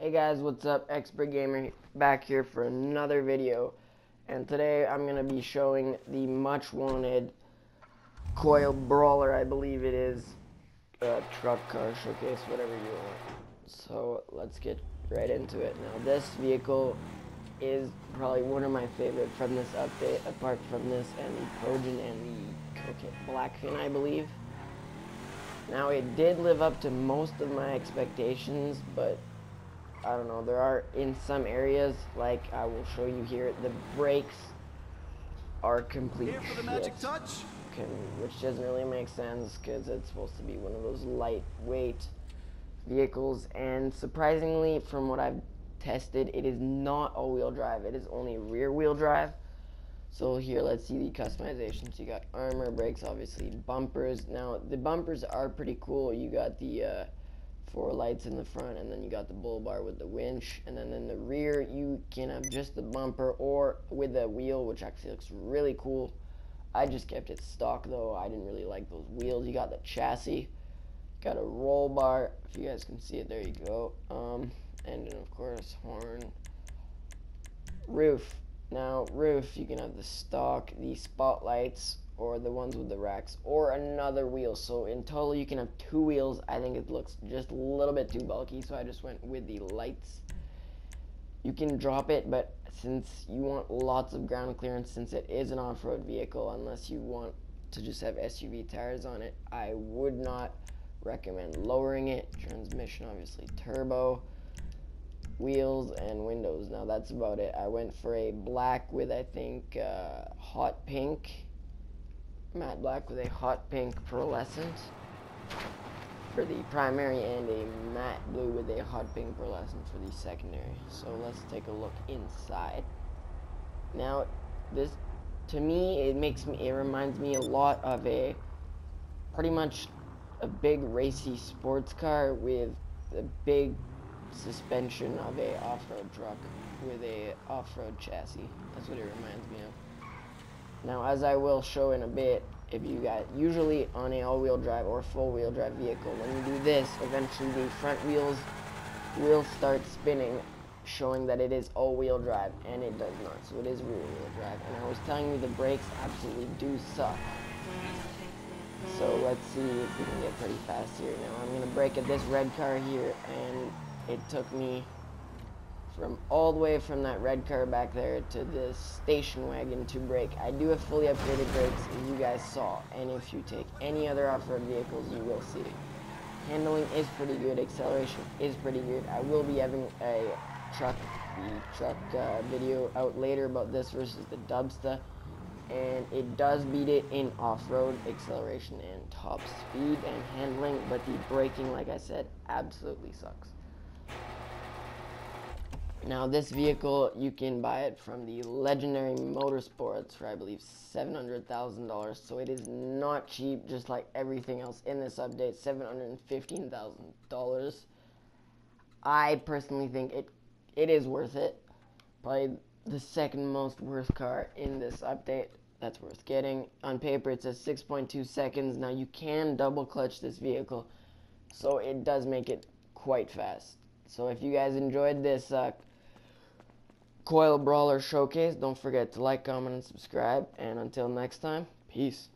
Hey guys, what's up? Expert Gamer back here for another video, and today I'm going to be showing the much wanted Coil Brawler, I believe it is, truck car showcase, whatever you want. So let's get right into it. Now this vehicle is probably one of my favorite from this update, apart from this and the Trojan and the Blackfin, I believe. Now it did live up to most of my expectations, but I don't know, there are in some areas, like I will show you here, the brakes are complete Here for the magic touch. which doesn't really make sense because it's supposed to be one of those lightweight vehicles, and surprisingly from what I've tested, it is not all-wheel drive, it is only rear-wheel drive. So here, let's see the customizations. You got armor, brakes, obviously, bumpers. Now the bumpers are pretty cool. You got the 4 lights in the front, and then you got the bull bar with the winch, and then in the rear you can have just the bumper or with the wheel, which actually looks really cool. I just kept it stock though, I didn't really like those wheels. You got the chassis, got a roll bar, if you guys can see it, there you go, and then of course horn, roof. Now roof, you can have the stock, the spotlights, or the ones with the racks, or another wheel. So in total you can have 2 wheels. I think it looks just a little bit too bulky, so I just went with the lights. You can drop it, but since you want lots of ground clearance, since it is an off-road vehicle, unless you want to just have SUV tires on it, I would not recommend lowering it. Transmission, obviously turbo, wheels and windows. Now that's about it. I went for a black with, I think, hot pink, matte black with a hot pink pearlescent for the primary, and a matte blue with a hot pink pearlescent for the secondary. So let's take a look inside. Now this, to me, it reminds me a lot of a pretty much a big racy sports car with a big suspension of a off-road truck with a off-road chassis. That's what it reminds me of. Now, as I will show in a bit, if you got usually on a all-wheel drive or full-wheel drive vehicle, when you do this, eventually the front wheels will start spinning, showing that it is all-wheel drive, and it does not. So it is rear-wheel drive. And I was telling you the brakes absolutely do suck. So let's see if we can get pretty fast here. Now I'm going to brake at this red car here, and it took me from all the way from that red car back there to this station wagon to brake. I do have fully upgraded brakes, as you guys saw, and if you take any other off-road vehicles, you will see. Handling is pretty good, acceleration is pretty good. I will be having a truck video out later about this versus the Dubsta, and it does beat it in off-road acceleration and top speed and handling, but the braking, like I said, absolutely sucks. Now this vehicle, you can buy it from the Legendary Motorsports for, I believe, $700,000, so it is not cheap, just like everything else in this update. $715,000. I personally think it is worth it. Probably the second most worth car in this update. That's worth getting. On paper it says 6.2 seconds. Now you can double clutch this vehicle, so it does make it quite fast. So if you guys enjoyed this Coil Brawler showcase, don't forget to like, comment, and subscribe. And until next time, peace.